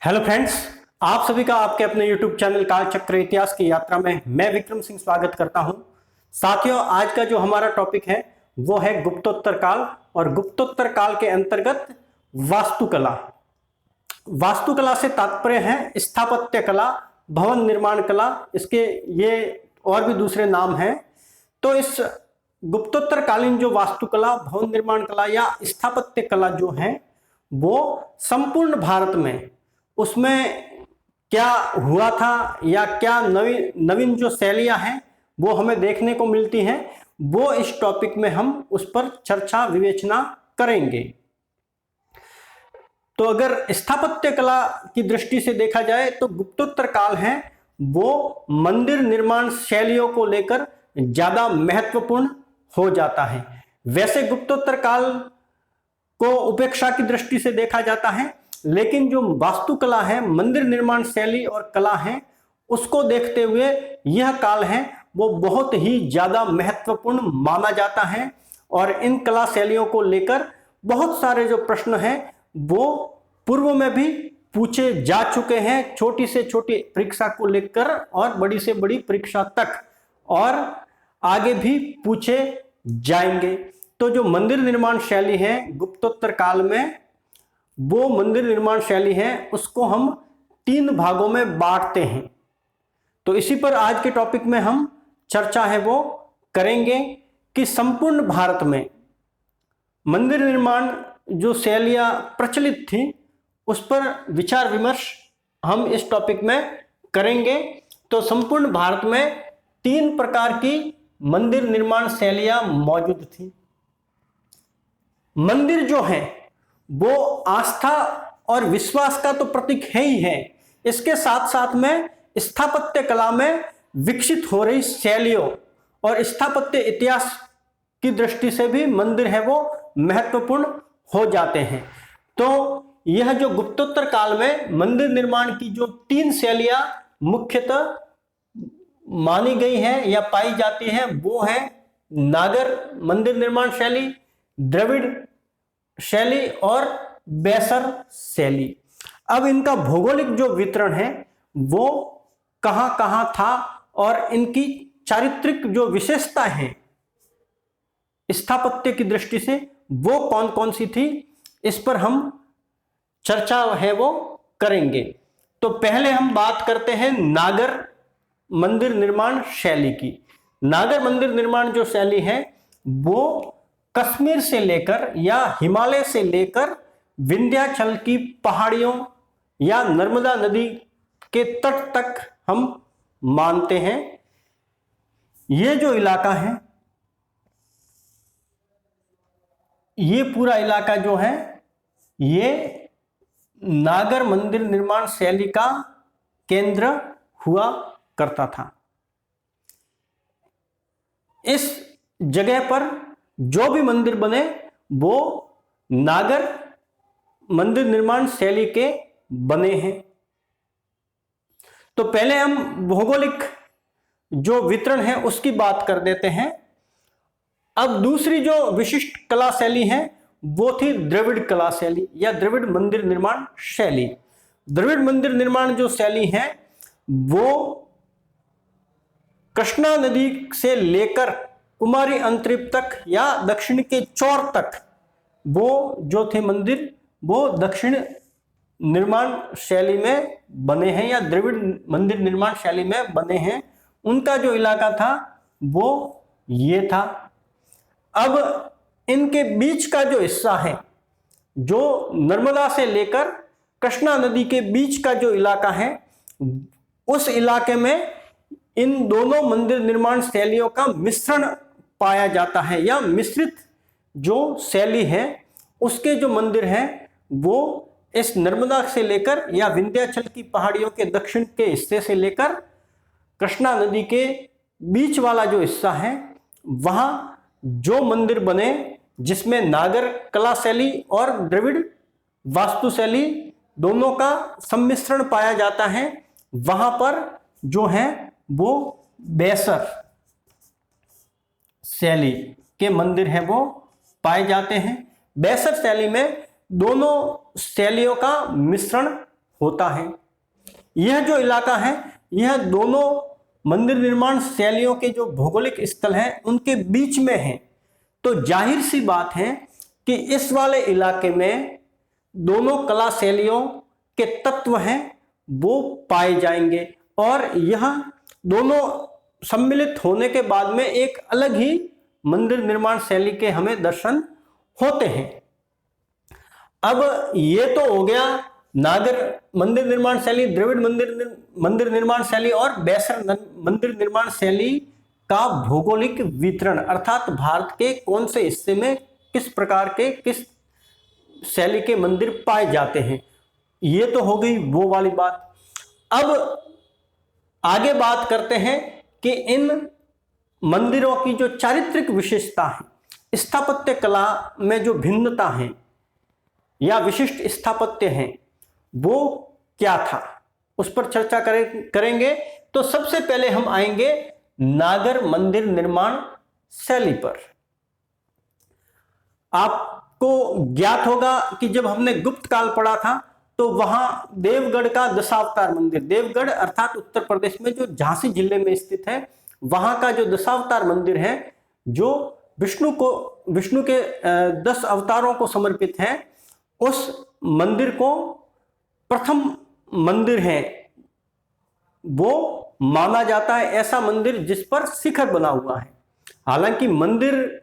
Hello friends, आप सभी का आपके अपने YouTube चैनल कालचक्र इतिहास की यात्रा में मैं विक्रम सिंह स्वागत करता हूं। साथियों, आज का जो हमारा टॉपिक है वो है गुप्तोत्तर काल और गुप्तोत्तर काल के अंतर्गत वास्तुकला। वास्तुकला से तात्पर्य है स्थापत्य कला, भवन निर्माण कला, इसके ये और भी दूसरे नाम हैं। तो इस गुप्तोत्तर कालीन जो वास्तुकला, भवन निर्माण कला या स्थापत्य कला जो है वो संपूर्ण भारत में उसमें क्या हुआ था या क्या नवीन नवीन जो शैलियां हैं वो हमें देखने को मिलती हैं, वो इस टॉपिक में हम उस पर चर्चा विवेचना करेंगे। तो अगर स्थापत्य कला की दृष्टि से देखा जाए तो गुप्तोत्तर काल है वो मंदिर निर्माण शैलियों को लेकर ज्यादा महत्वपूर्ण हो जाता है। वैसे गुप्तोत्तर काल को उपेक्षा की दृष्टि से देखा जाता है, लेकिन जो वास्तुकला है, मंदिर निर्माण शैली और कला है, उसको देखते हुए यह काल है वो बहुत ही ज्यादा महत्वपूर्ण माना जाता है। और इन कला शैलियों को लेकर बहुत सारे जो प्रश्न हैं वो पूर्व में भी पूछे जा चुके हैं, छोटी से छोटी परीक्षा को लेकर और बड़ी से बड़ी परीक्षा तक, और आगे भी पूछे जाएंगे। तो जो मंदिर निर्माण शैली है गुप्तोत्तर काल में, वो मंदिर निर्माण शैली है उसको हम 3 भागों में बांटते हैं। तो इसी पर आज के टॉपिक में हम चर्चा है वो करेंगे कि संपूर्ण भारत में मंदिर निर्माण जो शैलियां प्रचलित थी उस पर विचार विमर्श हम इस टॉपिक में करेंगे। तो संपूर्ण भारत में 3 प्रकार की मंदिर निर्माण शैलियां मौजूद थी। मंदिर जो है वो आस्था और विश्वास का तो प्रतीक है ही है, इसके साथ साथ में स्थापत्य कला में विकसित हो रही शैलियों और स्थापत्य इतिहास की दृष्टि से भी मंदिर है वो महत्वपूर्ण हो जाते हैं। तो यह जो गुप्तोत्तर काल में मंदिर निर्माण की जो 3 शैलियां मुख्यतः मानी गई हैं या पाई जाती हैं वो है नागर मंदिर निर्माण शैली, द्रविड़ शैली और बैसर शैली। अब इनका भौगोलिक जो वितरण है वो कहां कहां था और इनकी चारित्रिक जो विशेषता है स्थापत्य की दृष्टि से वो कौन कौन सी थी, इस पर हम चर्चा है वो करेंगे। तो पहले हम बात करते हैं नागर मंदिर निर्माण शैली की। नागर मंदिर निर्माण जो शैली है वो कश्मीर से लेकर या हिमालय से लेकर विंध्याचल की पहाड़ियों या नर्मदा नदी के तट तक हम मानते हैं। ये जो इलाका है, ये पूरा इलाका जो है ये नागर मंदिर निर्माण शैली का केंद्र हुआ करता था। इस जगह पर जो भी मंदिर बने वो नागर मंदिर निर्माण शैली के बने हैं। तो पहले हम भौगोलिक जो वितरण है उसकी बात कर देते हैं। अब दूसरी जो विशिष्ट कला शैली है वो थी द्रविड़ कला शैली या द्रविड़ मंदिर निर्माण शैली। द्रविड़ मंदिर निर्माण जो शैली है वो कृष्णा नदी से लेकर कुमारी अंतरिप तक या दक्षिण के चौर तक वो जो थे मंदिर वो दक्षिण निर्माण शैली में बने हैं या द्रविड़ मंदिर निर्माण शैली में बने हैं। उनका जो इलाका था वो ये था। अब इनके बीच का जो हिस्सा है, जो नर्मदा से लेकर कृष्णा नदी के बीच का जो इलाका है, उस इलाके में इन दोनों मंदिर निर्माण शैलियों का मिश्रण पाया जाता है या मिश्रित जो शैली है उसके जो मंदिर हैं वो इस नर्मदा से लेकर या विंध्याचल की पहाड़ियों के दक्षिण के हिस्से से लेकर कृष्णा नदी के बीच वाला जो हिस्सा है वहां जो मंदिर बने जिसमें नागर कला शैली और द्रविड़ वास्तु शैली दोनों का सम्मिश्रण पाया जाता है, वहां पर जो है वो बैसर शैली के मंदिर हैं वो पाए जाते हैं। बैसर शैली में दोनों शैलियों का मिश्रण होता है। यह जो इलाका है यह दोनों मंदिर निर्माण शैलियों के जो भौगोलिक स्थल हैं उनके बीच में है। तो जाहिर सी बात है कि इस वाले इलाके में दोनों कला शैलियों के तत्व हैं वो पाए जाएंगे और यह दोनों सम्मिलित होने के बाद में एक अलग ही मंदिर निर्माण शैली के हमें दर्शन होते हैं। अब ये तो हो गया नागर मंदिर निर्माण शैली, द्रविड़ मंदिर निर्माण शैली और बैसर मंदिर निर्माण शैली का भौगोलिक वितरण, अर्थात भारत के कौन से हिस्से में किस प्रकार के किस शैली के मंदिर पाए जाते हैं। ये तो हो गई वो वाली बात। अब आगे बात करते हैं कि इन मंदिरों की जो चारित्रिक विशेषता है, स्थापत्य कला में जो भिन्नता है या विशिष्ट स्थापत्य हैं वो क्या था, उस पर चर्चा करेंगे। तो सबसे पहले हम आएंगे नागर मंदिर निर्माण शैली पर। आपको ज्ञात होगा कि जब हमने गुप्त काल पढ़ा था तो वहां देवगढ़ का दशावतार मंदिर, देवगढ़ अर्थात उत्तर प्रदेश में जो झांसी जिले में स्थित है, वहां का जो दशावतार मंदिर है जो विष्णु के 10 अवतारों को समर्पित है, उस मंदिर को प्रथम मंदिर है वो माना जाता है। ऐसा मंदिर जिस पर शिखर बना हुआ है। हालांकि मंदिर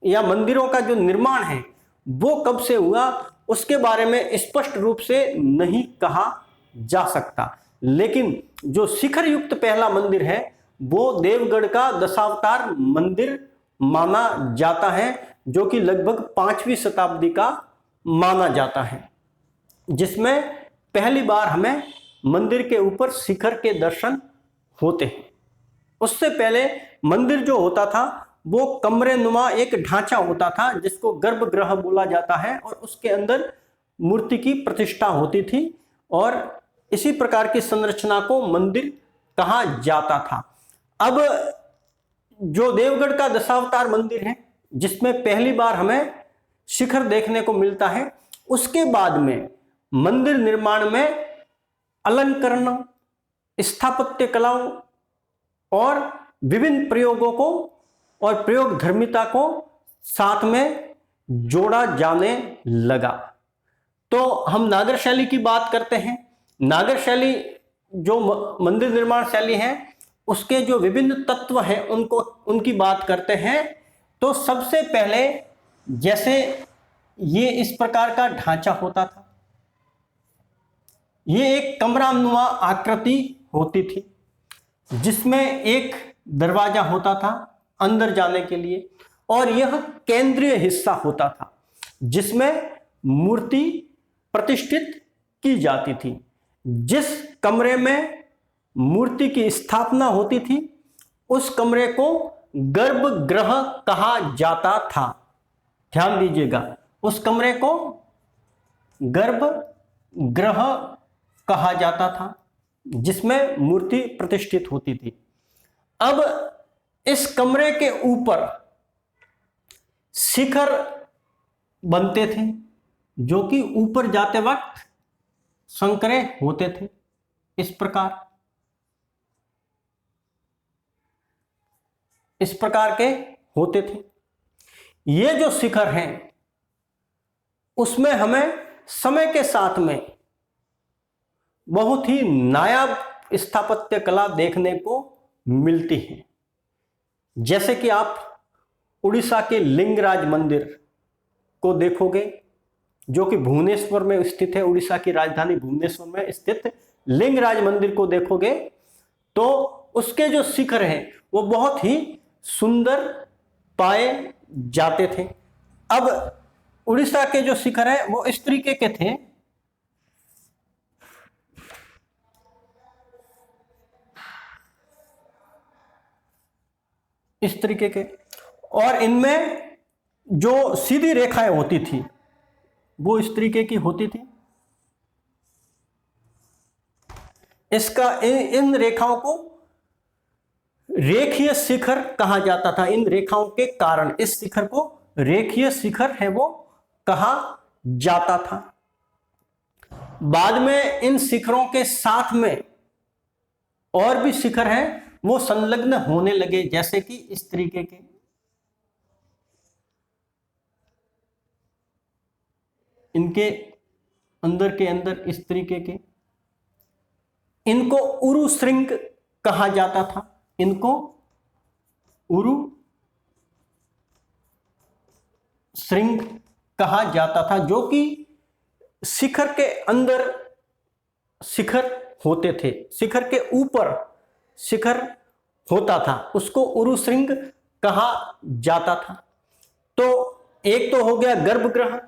या मंदिरों का जो निर्माण है वो कब से हुआ उसके बारे में स्पष्ट रूप से नहीं कहा जा सकता, लेकिन जो शिखर युक्त पहला मंदिर है वो देवगढ़ का दशावतार मंदिर माना जाता है, जो कि लगभग 5वीं शताब्दी का माना जाता है, जिसमें पहली बार हमें मंदिर के ऊपर शिखर के दर्शन होते हैं। उससे पहले मंदिर जो होता था वो कमरे नुमा एक ढांचा होता था जिसको गर्भगृह बोला जाता है और उसके अंदर मूर्ति की प्रतिष्ठा होती थी और इसी प्रकार की संरचना को मंदिर कहा जाता था। अब जो देवगढ़ का दशावतार मंदिर है जिसमें पहली बार हमें शिखर देखने को मिलता है, उसके बाद में मंदिर निर्माण में अलंकरण, स्थापत्य कलाओं और विभिन्न प्रयोगों को और प्रयोग धर्मिता को साथ में जोड़ा जाने लगा। तो हम नागर शैली की बात करते हैं। नागर शैली जो मंदिर निर्माण शैली है उसके जो विभिन्न तत्व हैं उनकी बात करते हैं। तो सबसे पहले जैसे ये इस प्रकार का ढांचा होता था, ये एक कमरानुमा आकृति होती थी जिसमें एक दरवाजा होता था अंदर जाने के लिए और यह केंद्रीय हिस्सा होता था जिसमें मूर्ति प्रतिष्ठित की जाती थी। जिस कमरे में मूर्ति की स्थापना होती थी उस कमरे को गर्भगृह कहा जाता था। ध्यान दीजिएगा, उस कमरे को गर्भगृह कहा जाता था जिसमें मूर्ति प्रतिष्ठित होती थी। अब इस कमरे के ऊपर शिखर बनते थे जो कि ऊपर जाते वक्त संकरे होते थे। इस प्रकार के होते थे। ये जो शिखर हैं उसमें हमें समय के साथ में बहुत ही नायाब स्थापत्य कला देखने को मिलती है। जैसे कि आप उड़ीसा के लिंगराज मंदिर को देखोगे जो कि भुवनेश्वर में स्थित है, उड़ीसा की राजधानी भुवनेश्वर में स्थित लिंगराज मंदिर को देखोगे तो उसके जो शिखर हैं वो बहुत ही सुंदर पाए जाते थे। अब उड़ीसा के जो शिखर हैं वो इस तरीके के थे, इस तरीके के, और इनमें जो सीधी रेखाएं होती थी वो इस तरीके की होती थी। इन रेखाओं को रेखीय शिखर कहा जाता था। इन रेखाओं के कारण इस शिखर को रेखीय शिखर है वो कहा जाता था। बाद में इन शिखरों के साथ में और भी शिखर हैं वो संलग्न होने लगे, जैसे कि इस तरीके के, इनके अंदर के अंदर इस तरीके के। इनको उरु श्रृंग कहा जाता था, इनको उरु श्रृंग कहा जाता था, जो कि शिखर के अंदर शिखर होते थे, शिखर के ऊपर शिखर होता था, उसको उरु श्रृंग कहा जाता था। तो एक तो हो गया गर्भगृह,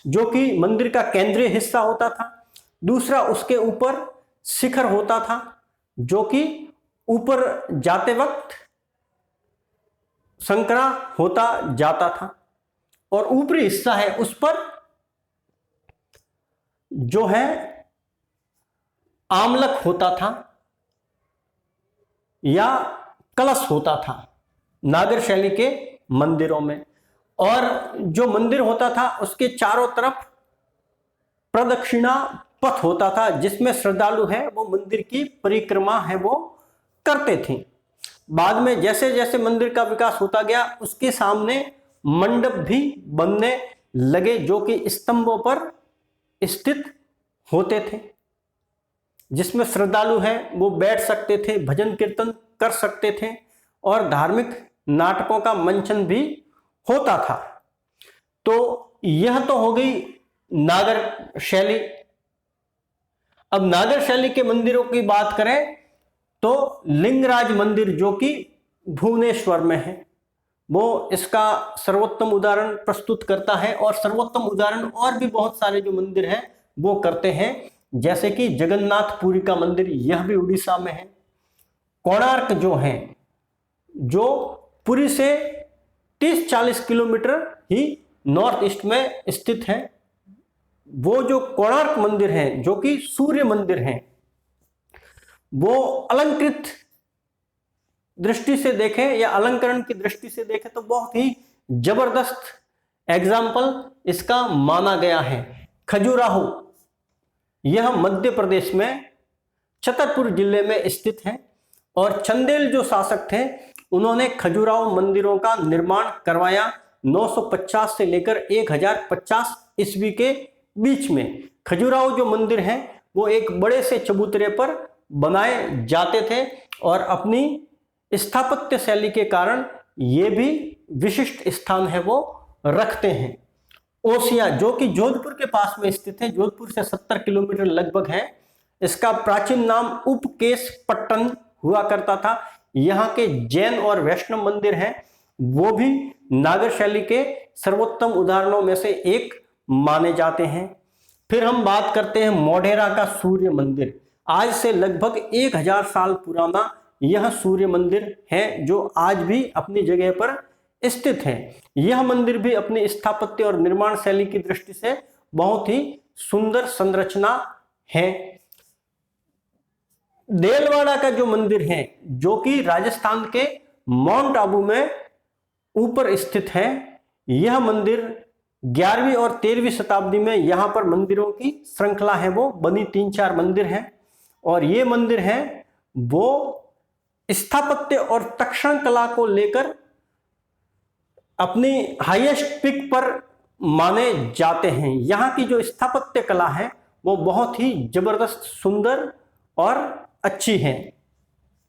जो कि मंदिर का केंद्रीय हिस्सा होता था। दूसरा, उसके ऊपर शिखर होता था, जो कि ऊपर जाते वक्त संकरा होता जाता था। और ऊपरी हिस्सा है, उस पर जो है आमलक होता था या कलश होता था नागर शैली के मंदिरों में। और जो मंदिर होता था उसके चारों तरफ प्रदक्षिणा पथ होता था, जिसमें श्रद्धालु है वो मंदिर की परिक्रमा है वो करते थे। बाद में जैसे जैसे मंदिर का विकास होता गया, उसके सामने मंडप भी बनने लगे, जो कि स्तंभों पर स्थित होते थे, जिसमें श्रद्धालु हैं वो बैठ सकते थे, भजन कीर्तन कर सकते थे और धार्मिक नाटकों का मंचन भी होता था। तो यह तो हो गई नागर शैली। अब नागर शैली के मंदिरों की बात करें तो लिंगराज मंदिर, जो कि भुवनेश्वर में है, वो इसका सर्वोत्तम उदाहरण प्रस्तुत करता है। और सर्वोत्तम उदाहरण और भी बहुत सारे जो मंदिर हैं वो करते हैं, जैसे कि जगन्नाथपुरी का मंदिर, यह भी उड़ीसा में है। कोणार्क जो है, जो पुरी से 30-40 किलोमीटर ही नॉर्थ ईस्ट में स्थित है, वो जो कोणार्क मंदिर है, जो कि सूर्य मंदिर है, वो अलंकृत दृष्टि से देखें या अलंकरण की दृष्टि से देखें तो बहुत ही जबरदस्त एग्जाम्पल इसका माना गया है। खजुराहो, यह मध्य प्रदेश में छतरपुर जिले में स्थित है। और चंदेल जो शासक थे, उन्होंने खजुराहो मंदिरों का निर्माण करवाया 950 से लेकर 1050 ईस्वी के बीच में। खजुराहो जो मंदिर हैं वो एक बड़े से चबूतरे पर बनाए जाते थे और अपनी स्थापत्य शैली के कारण ये भी विशिष्ट स्थान है वो रखते हैं। ओसिया, जो कि जोधपुर के पास में स्थित है, जोधपुर से 70 किलोमीटर लगभग है। इसका प्राचीन नाम उपकेश पट्टन हुआ करता था। यहाँ के जैन और वैष्णव मंदिर हैं, वो भी नागर शैली के सर्वोत्तम उदाहरणों में से एक माने जाते हैं। फिर हम बात करते हैं मोढेरा का सूर्य मंदिर। आज से लगभग 1000 साल पुराना यह सूर्य मंदिर है, जो आज भी अपनी जगह पर स्थित है। यह मंदिर भी अपनी स्थापत्य और निर्माण शैली की दृष्टि से बहुत ही सुंदर संरचना है। देलवाड़ा का जो मंदिर है, जो कि राजस्थान के माउंट आबू में ऊपर स्थित है, यह मंदिर 11वीं और 13वीं शताब्दी में यहां पर मंदिरों की श्रृंखला है वो बनी, 3-4 मंदिर हैं। और ये मंदिर हैं वो स्थापत्य और तक्षण कला को लेकर अपनी हाईएस्ट पिक पर माने जाते हैं। यहाँ की जो स्थापत्य कला है वो बहुत ही जबरदस्त, सुंदर और अच्छी है,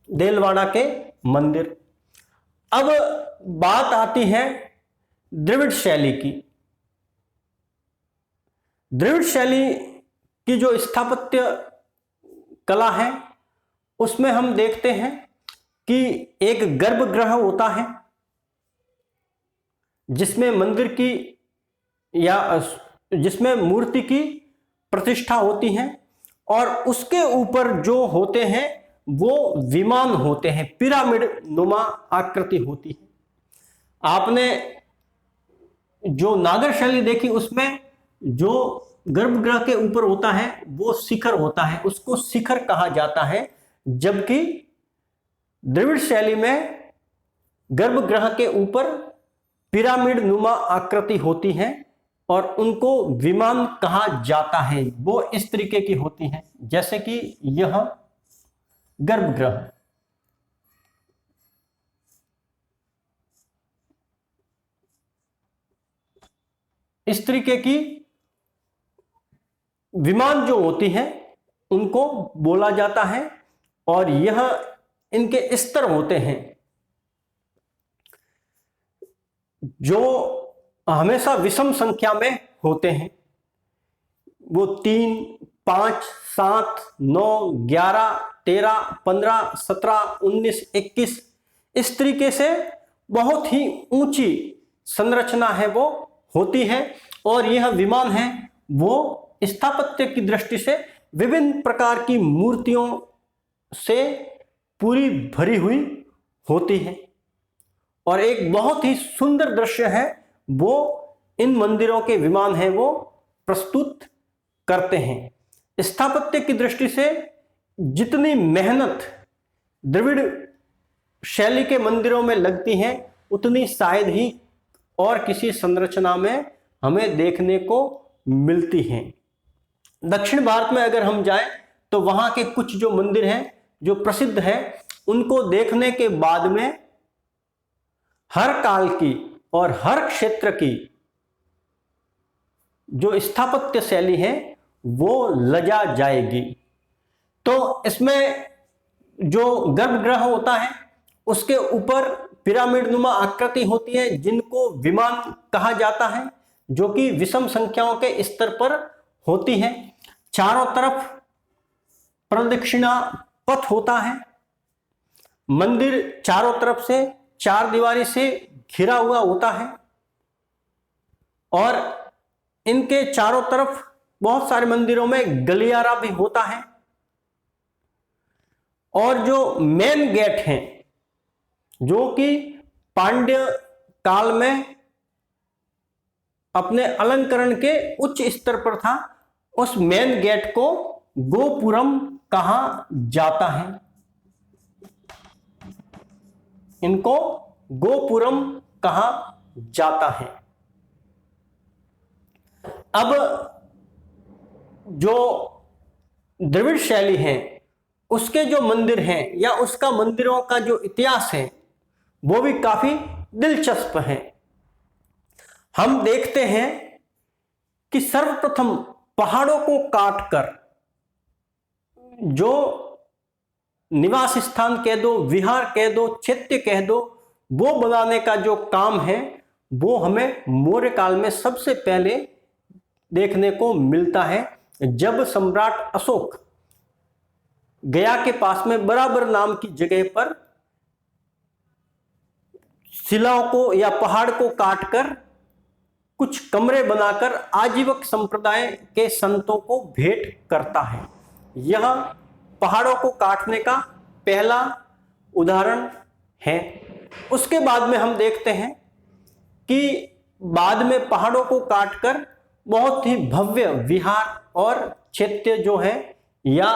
देलवाड़ा के मंदिर। अब बात आती है द्रविड़ शैली की। द्रविड़ शैली की जो स्थापत्य कला है उसमें हम देखते हैं कि एक गर्भगृह होता है, जिसमें मंदिर की या जिसमें मूर्ति की प्रतिष्ठा होती है और उसके ऊपर जो होते हैं वो विमान होते हैं, पिरामिड नुमा आकृति होती है। आपने जो नागर शैली देखी उसमें जो गर्भगृह के ऊपर होता है वो शिखर होता है, उसको शिखर कहा जाता है। जबकि द्रविड़ शैली में गर्भगृह के ऊपर पिरामिड नुमा आकृति होती है, और उनको विमान कहा जाता है वो इस तरीके की होती हैं, जैसे कि यह गर्भगृह, इस तरीके की विमान जो होती हैं उनको बोला जाता है। और यह इनके स्तर होते हैं जो हमेशा विषम संख्या में होते हैं। वो 3, 5, 7, 9, 11, 13, 15, 17, 19, 21 इस तरीके से बहुत ही ऊंची संरचना है वो होती है। और यह विमान है वो स्थापत्य की दृष्टि से विभिन्न प्रकार की मूर्तियों से पूरी भरी हुई होती है। और एक बहुत ही सुंदर दृश्य है वो इन मंदिरों के विमान है वो प्रस्तुत करते हैं। स्थापत्य की दृष्टि से जितनी मेहनत द्रविड़ शैली के मंदिरों में लगती है उतनी शायद ही और किसी संरचना में हमें देखने को मिलती हैं। दक्षिण भारत में अगर हम जाएं तो वहां के कुछ जो मंदिर हैं जो प्रसिद्ध हैं उनको देखने के बाद में हर काल की और हर क्षेत्र की जो स्थापत्य शैली है वो लजा जाएगी। तो इसमें जो गर्भगृह होता है उसके ऊपर पिरामिड नुमा आकृति होती है जिनको विमान कहा जाता है, जो कि विषम संख्याओं के स्तर पर होती है। चारों तरफ प्रदक्षिणा पथ होता है। मंदिर चारों तरफ से चार दीवारी से घिरा हुआ होता है और इनके चारों तरफ बहुत सारे मंदिरों में गलियारा भी होता है। और जो मेन गेट हैं जो कि पांड्य काल में अपने अलंकरण के उच्च स्तर पर था, उस मेन गेट को गोपुरम कहा जाता है। इनको गोपुरम कहा जाता है। अब जो द्रविड़ शैली है उसके जो मंदिर हैं या उसका मंदिरों का जो इतिहास है वो भी काफी दिलचस्प है। हम देखते हैं कि सर्वप्रथम पहाड़ों को काटकर जो निवास स्थान कह दो, विहार कह दो, चैत्य कह दो, वो बनाने का जो काम है वो हमें मौर्य काल में सबसे पहले देखने को मिलता है, जब सम्राट अशोक गया के पास में बराबर नाम की जगह पर शिलाओं को या पहाड़ को काटकर कुछ कमरे बनाकर आजीवक संप्रदाय के संतों को भेंट करता है। यह पहाड़ों को काटने का पहला उदाहरण है। उसके बाद में हम देखते हैं कि बाद में पहाड़ों को काटकर बहुत ही भव्य विहार और चैत्य जो है या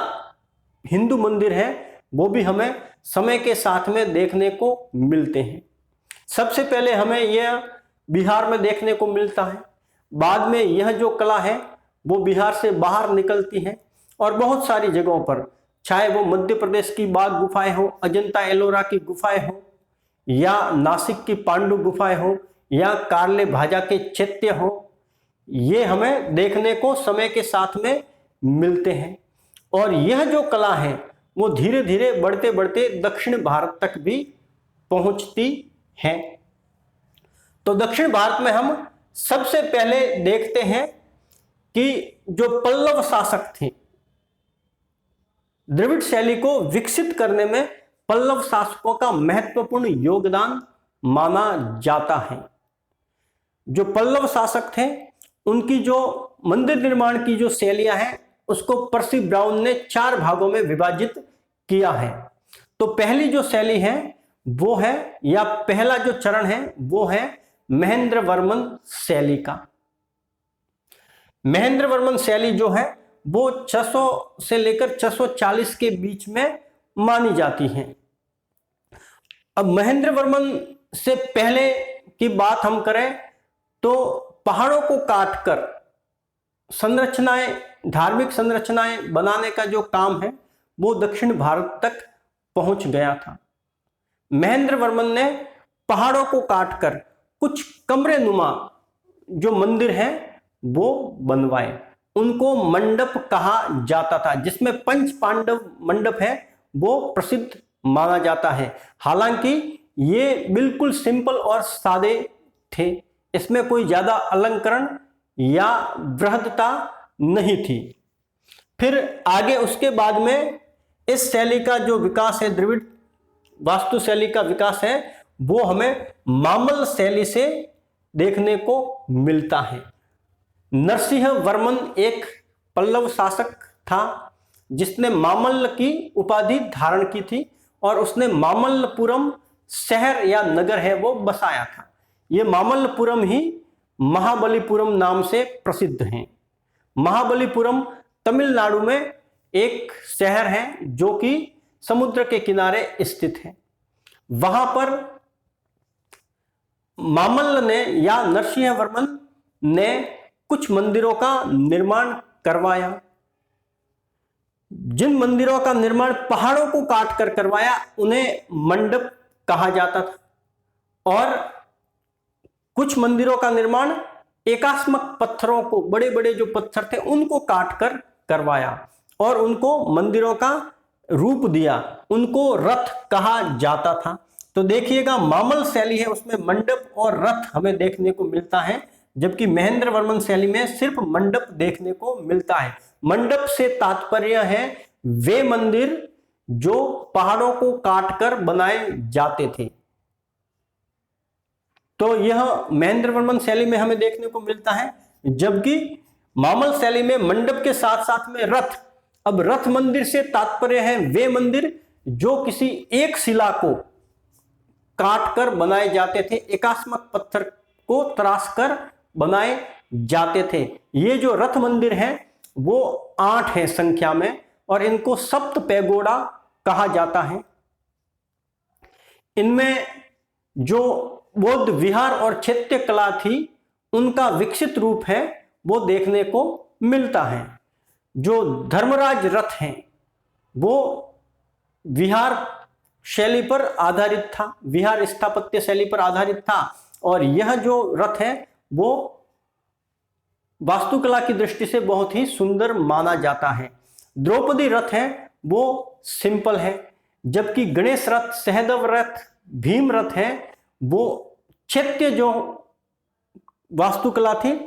हिंदू मंदिर है वो भी हमें समय के साथ में देखने को मिलते हैं। सबसे पहले हमें यह बिहार में देखने को मिलता है, बाद में यह जो कला है वो बिहार से बाहर निकलती है और बहुत सारी जगहों पर, चाहे वो मध्य प्रदेश की बाघ गुफाएं हो, अजंता एलोरा की गुफाएं हो, या नासिक की पांडु गुफाएं हो, या कार्ले भाजा के चैत्य हो, ये हमें देखने को समय के साथ में मिलते हैं। और यह जो कला है वो धीरे धीरे बढ़ते बढ़ते दक्षिण भारत तक भी पहुंचती है। तो दक्षिण भारत में हम सबसे पहले देखते हैं कि जो पल्लव शासक थे, द्रविड़ शैली को विकसित करने में पल्लव शासकों का महत्वपूर्ण योगदान माना जाता है। जो पल्लव शासक थे उनकी जो मंदिर निर्माण की जो शैलियां हैं उसको पर्सी ब्राउन ने 4 भागों में विभाजित किया है। तो पहली जो शैली है वो है, या पहला जो चरण है वो है महेंद्र वर्मन शैली का। महेंद्र वर्मन शैली जो है वो 600 से लेकर 640 के बीच में मानी जाती है। अब महेंद्र वर्मन से पहले की बात हम करें तो पहाड़ों को काटकर संरचनाएं, धार्मिक संरचनाएं बनाने का जो काम है वो दक्षिण भारत तक पहुंच गया था। महेंद्र वर्मन ने पहाड़ों को काटकर कुछ कमरे नुमा जो मंदिर हैं वो बनवाए। उनको मंडप कहा जाता था, जिसमें पंच पांडव मंडप है वो प्रसिद्ध माना जाता है। हालांकि ये बिल्कुल सिंपल और सादे थे, इसमें कोई ज्यादा अलंकरण या बृहदता नहीं थी। फिर आगे उसके बाद में इस शैली का जो विकास है, द्रविड़ वास्तु शैली का विकास है, वो हमें मामल्ल शैली से देखने को मिलता है। नरसिंह वर्मन एक पल्लव शासक था जिसने मामल्ल की उपाधि धारण की थी और उसने मामल्लपुरम शहर या नगर है वो बसाया था। ये मामल्लपुरम ही महाबलीपुरम नाम से प्रसिद्ध है। महाबलीपुरम तमिलनाडु में एक शहर है जो कि समुद्र के किनारे स्थित है। वहां पर मामल्ल ने या नरसिंह वर्मन ने कुछ मंदिरों का निर्माण करवाया। जिन मंदिरों का निर्माण पहाड़ों को काटकर करवाया उन्हें मंडप कहा जाता था, और कुछ मंदिरों का निर्माण एकास्मक पत्थरों को, बड़े बड़े जो पत्थर थे उनको काटकर करवाया और उनको मंदिरों का रूप दिया, उनको रथ कहा जाता था। तो देखिएगा, मामल्ल शैली है उसमें मंडप और रथ हमें देखने को मिलता है, जबकि महेंद्र वर्मन शैली में सिर्फ मंडप देखने को मिलता है। मंडप से तात्पर्य है वे मंदिर जो पहाड़ों को काटकर बनाए जाते थे। तो यह महेंद्र वर्मन शैली में हमें देखने को मिलता है, जबकि मामल्ल शैली में मंडप के साथ साथ में रथ। अब रथ मंदिर से तात्पर्य है वे मंदिर जो किसी एक शिला को काटकर बनाए जाते थे, एकास्मक पत्थर को तराशकर बनाए जाते थे। ये जो रथ मंदिर हैं वो 8 हैं संख्या में और इनको सप्त पैगोडा कहा जाता है। इनमें जो बौद्ध विहार और चैत्य कला थी उनका विकसित रूप है वो देखने को मिलता है। जो धर्मराज रथ हैं वो विहार शैली पर आधारित था, विहार स्थापत्य शैली पर आधारित था, और यह जो रथ है वो वास्तुकला की दृष्टि से बहुत ही सुंदर माना जाता है। द्रौपदी रथ है वो सिंपल है, जबकि गणेश रथ, सहदेव रथ, भीम रथ है वो चैत्य जो वास्तुकला थी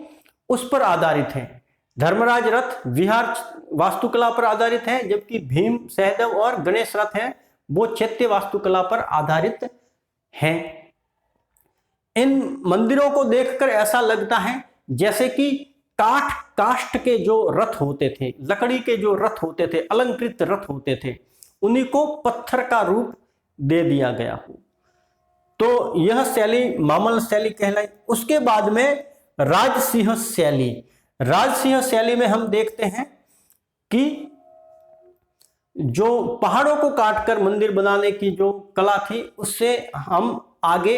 उस पर आधारित है। धर्मराज रथ विहार वास्तुकला पर आधारित है, जबकि भीम, सहदेव और गणेश रथ है वो चैत्य वास्तुकला पर आधारित हैं। इन मंदिरों को देखकर ऐसा लगता है जैसे कि काष्ठ के जो रथ होते थे, लकड़ी के जो रथ होते थे, अलंकृत रथ होते थे, उन्हीं को पत्थर का रूप दे दिया गया हो। तो यह शैली मामल्ल शैली कहलाई। उसके बाद में राजसिंह शैली। राजसिंह शैली में हम देखते हैं कि जो पहाड़ों को काटकर मंदिर बनाने की जो कला थी उससे हम आगे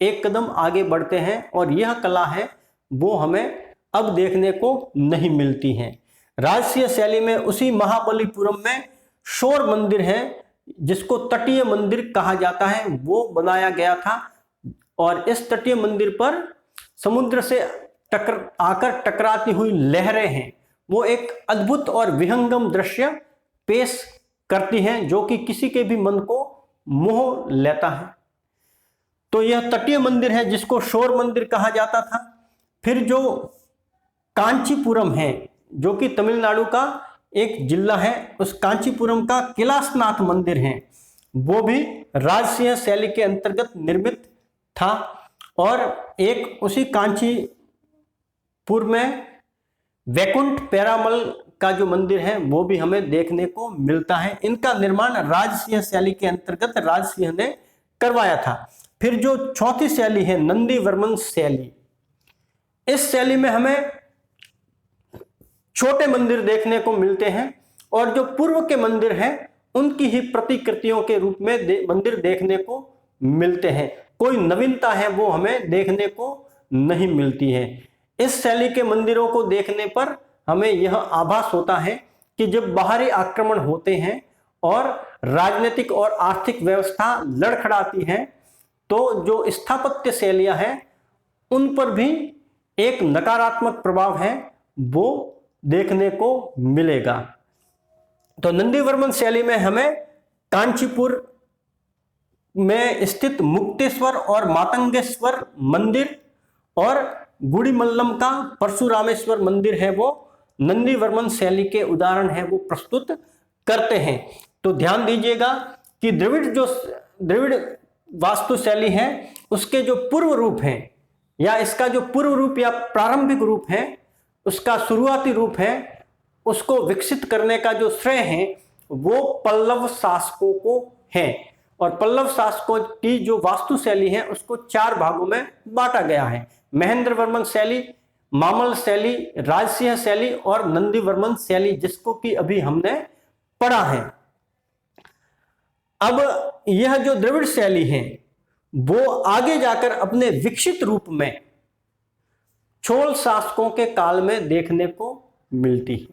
एक कदम आगे बढ़ते हैं, और यह कला है वो हमें अब देखने को नहीं मिलती है। राजसिंह शैली में उसी महाबलीपुरम में शोर मंदिर है जिसको तटीय मंदिर कहा जाता है, वो बनाया गया था, और इस तटीय मंदिर पर समुद्र से आकर टकराती हुई लहरें हैं वो एक अद्भुत और विहंगम दृश्य पेश करती हैं जो कि किसी के भी मन को मोह लेता है। तो यह तटीय मंदिर है जिसको शोर मंदिर कहा जाता था। फिर जो कांचीपुरम है जो कि तमिलनाडु का एक जिला है, उस कांचीपुरम का कैलाशनाथ मंदिर है वो भी राजसिंह शैली के अंतर्गत निर्मित था, और एक उसी कांचीपुर में वैकुंठ पेरामल का जो मंदिर है वो भी हमें देखने को मिलता है। इनका निर्माण राजसिंह शैली के अंतर्गत राजसिंह ने करवाया था। फिर जो चौथी शैली है नंदी वर्मन शैली, इस शैली में हमें छोटे मंदिर देखने को मिलते हैं, और जो पूर्व के मंदिर हैं उनकी ही प्रतिकृतियों के रूप में मंदिर देखने को मिलते हैं। कोई नवीनता है वो हमें देखने को नहीं मिलती है। इस शैली के मंदिरों को देखने पर हमें यह आभास होता है कि जब बाहरी आक्रमण होते हैं और राजनीतिक और आर्थिक व्यवस्था लड़खड़ाती है तो जो स्थापत्य शैलियां हैं उन पर भी एक नकारात्मक प्रभाव है वो देखने को मिलेगा। तो नंदीवर्मन शैली में हमें कांचीपुर में स्थित मुक्तेश्वर और मातंगेश्वर मंदिर और गुड़ीमल्लम का परशुरामेश्वर मंदिर है वो नंदीवर्मन शैली के उदाहरण है वो प्रस्तुत करते हैं। तो ध्यान दीजिएगा कि द्रविड़ वास्तु शैली है उसके जो पूर्व रूप हैं या इसका जो पूर्व रूप या प्रारंभिक रूप है उसका शुरुआती रूप है उसको विकसित करने का जो श्रेय है वो पल्लव शासकों को है। और पल्लव शासकों की जो वास्तु शैली है उसको 4 भागों में बांटा गया है। महेंद्रवर्मन शैली, मामल्ल शैली, राजसिंह शैली और नंदीवर्मन शैली, जिसको कि अभी हमने पढ़ा है। अब यह जो द्रविड़ शैली है वो आगे जाकर अपने विकसित रूप में चोल शासकों के काल में देखने को मिलती है।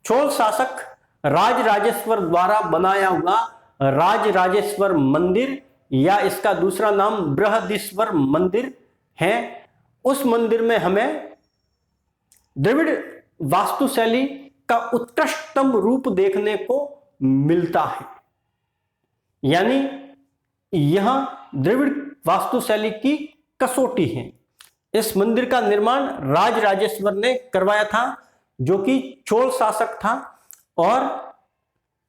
चोल शासक राजराजेश्वर द्वारा बनाया हुआ राजराजेश्वर मंदिर या इसका दूसरा नाम बृहदीश्वर मंदिर है। उस मंदिर में हमें द्रविड़ वास्तुशैली का उत्कृष्टतम रूप देखने को मिलता है, यानी यह द्रविड़ वास्तुशैली की कसौटी है। इस मंदिर का निर्माण राजराजेश्वर ने करवाया था जो कि चोल शासक था और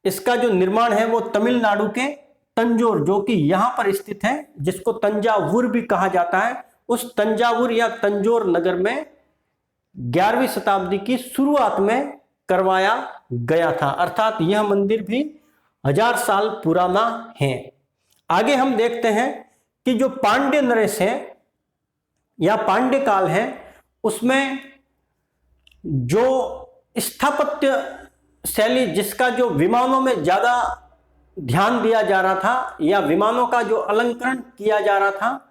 इसका जो निर्माण है वो तमिलनाडु के तंजौर जो कि यहां पर स्थित है जिसको तंजावुर भी कहा जाता है, उस तंजावुर या तंजौर नगर में 11वीं शताब्दी की शुरुआत में करवाया गया था। अर्थात यह मंदिर भी 1000 साल पुराना है। आगे हम देखते हैं कि जो पांड्य नरेश है या पांड्य काल है उसमें जो स्थापत्य शैली जिसका जो विमानों में ज्यादा ध्यान दिया जा रहा था या विमानों का जो अलंकरण किया जा रहा था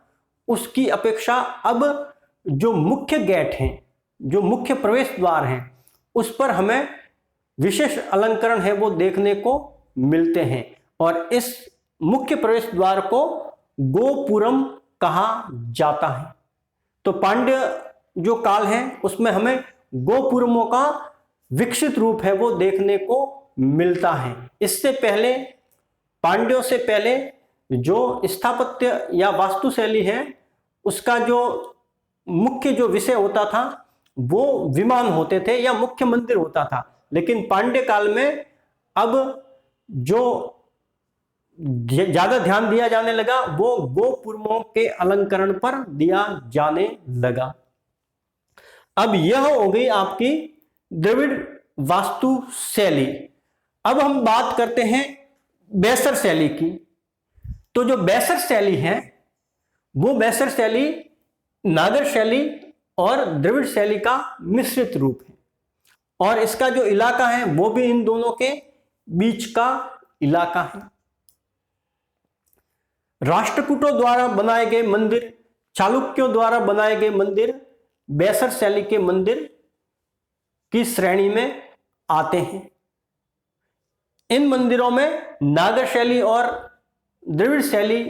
उसकी अपेक्षा अब जो मुख्य गेट हैं, जो मुख्य प्रवेश द्वार हैं, उस पर हमें विशेष अलंकरण है वो देखने को मिलते हैं और इस मुख्य प्रवेश द्वार को गोपुरम कहा जाता है। तो पांड्य जो काल है उसमें हमें गोपुरमों का विकसित रूप है वो देखने को मिलता है। इससे पहले पांड्यों से पहले जो स्थापत्य या वास्तुशैली है उसका जो मुख्य जो विषय होता था वो विमान होते थे या मुख्य मंदिर होता था, लेकिन पांड्य काल में अब जो ज्यादा ध्यान दिया जाने लगा वो गोपुरमों के अलंकरण पर दिया जाने लगा। अब यह हो गई आपकी द्रविड़ वास्तु शैली। अब हम बात करते हैं बैसर शैली की। तो जो बैसर शैली है वो बैसर शैली नागर शैली और द्रविड़ शैली का मिश्रित रूप है और इसका जो इलाका है वो भी इन दोनों के बीच का इलाका है। राष्ट्रकूटों द्वारा बनाए गए मंदिर, चालुक्यों द्वारा बनाए गए मंदिर बैसर शैली के मंदिर की श्रेणी में आते हैं। इन मंदिरों में नागर शैली और द्रविड़ शैली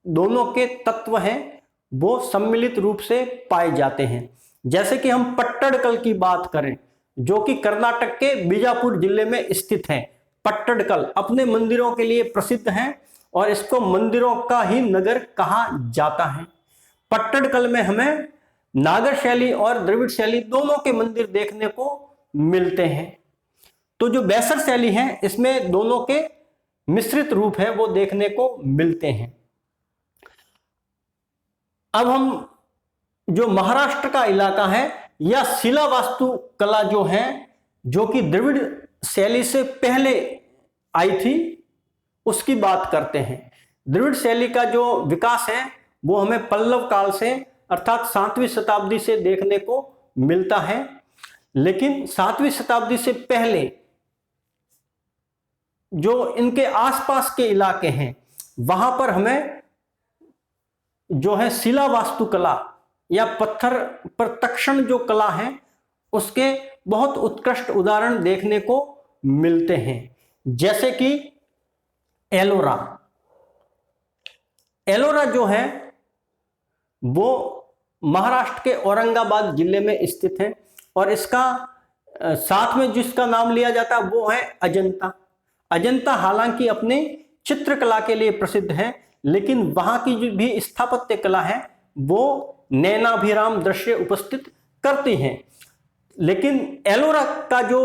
दोनों के तत्व हैं वो सम्मिलित रूप से पाए जाते हैं। जैसे कि हम पट्टडकल की बात करें जो कि कर्नाटक के बीजापुर जिले में स्थित है। पट्टडकल अपने मंदिरों के लिए प्रसिद्ध है और इसको मंदिरों का ही नगर कहा जाता है। पट्टडकल में हमें नागर शैली और द्रविड़ शैली दोनों के मंदिर देखने को मिलते हैं। तो जो बैसर शैली है इसमें दोनों के मिश्रित रूप है वो देखने को मिलते हैं। अब हम जो महाराष्ट्र का इलाका है या शिला वास्तु कला जो है जो कि द्रविड़ शैली से पहले आई थी उसकी बात करते हैं। द्रविड़ शैली का जो विकास है वो हमें पल्लव काल से अर्थात 7वीं शताब्दी से देखने को मिलता है, लेकिन 7वीं शताब्दी से पहले जो इनके आसपास के इलाके हैं वहां पर हमें जो है शिला वास्तुकला या पत्थर पर तक्षण जो कला है उसके बहुत उत्कृष्ट उदाहरण देखने को मिलते हैं, जैसे कि एलोरा। एलोरा जो है वो महाराष्ट्र के औरंगाबाद जिले में स्थित है और इसका साथ में जिसका नाम लिया जाता है वो है अजंता। अजंता हालांकि अपने चित्रकला के लिए प्रसिद्ध है, लेकिन वहां की जो भी स्थापत्य कला है वो नैनाभिराम दृश्य उपस्थित करती हैं। लेकिन एलोरा का जो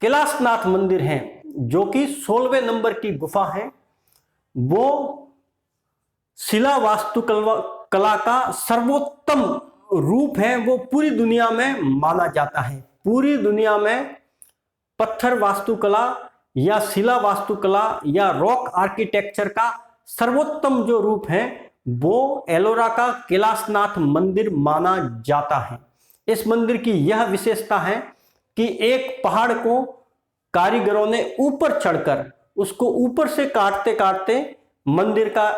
कैलाशनाथ मंदिर है जो कि 16वें नंबर की गुफा है, वो शिला वास्तुकला का सर्वोत्तम रूप है। वो पूरी दुनिया में माना जाता है। पूरी दुनिया में पत्थर वास्तुकला या शिला वास्तुकला या रॉक आर्किटेक्चर का सर्वोत्तम जो रूप है वो एलोरा का कैलाशनाथ मंदिर माना जाता है। इस मंदिर की यह विशेषता है कि एक पहाड़ को कारीगरों ने ऊपर चढ़कर उसको ऊपर से काटते काटते मंदिर का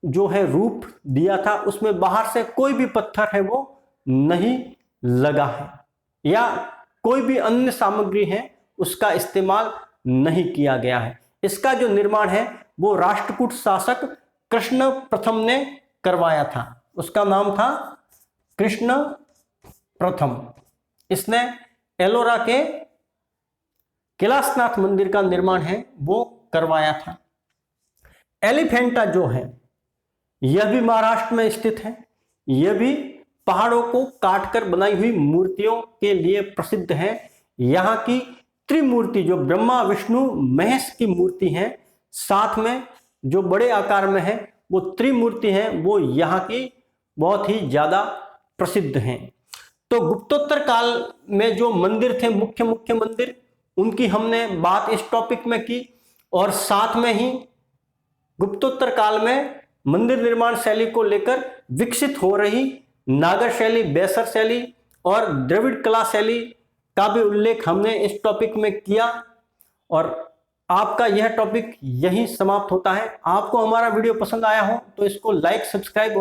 जो है रूप दिया था, उसमें बाहर से कोई भी पत्थर है वो नहीं लगा है या कोई भी अन्य सामग्री है उसका इस्तेमाल नहीं किया गया है। इसका जो निर्माण है वो राष्ट्रकूट शासक कृष्ण प्रथम ने करवाया था। उसका नाम था कृष्ण प्रथम। इसने एलोरा के कैलाशनाथ मंदिर का निर्माण है वो करवाया था। एलिफेंटा जो है यह भी महाराष्ट्र में स्थित है। यह भी पहाड़ों को काटकर बनाई हुई मूर्तियों के लिए प्रसिद्ध है। यहाँ की त्रिमूर्ति जो ब्रह्मा विष्णु महेश की मूर्ति है, साथ में जो बड़े आकार में है वो त्रिमूर्ति है, वो यहाँ की बहुत ही ज्यादा प्रसिद्ध हैं। तो गुप्तोत्तर काल में जो मंदिर थे, मुख्य मुख्य मंदिर, उनकी हमने बात इस टॉपिक में की और साथ में ही गुप्तोत्तर काल में मंदिर निर्माण शैली को लेकर विकसित हो रही नागर शैली, बेसर शैली और द्रविड़ कला शैली का भी उल्लेख हमने इस टॉपिक में किया। और आपका यह टॉपिक यहीं समाप्त होता है। आपको हमारा वीडियो पसंद आया हो तो इसको लाइक, सब्सक्राइब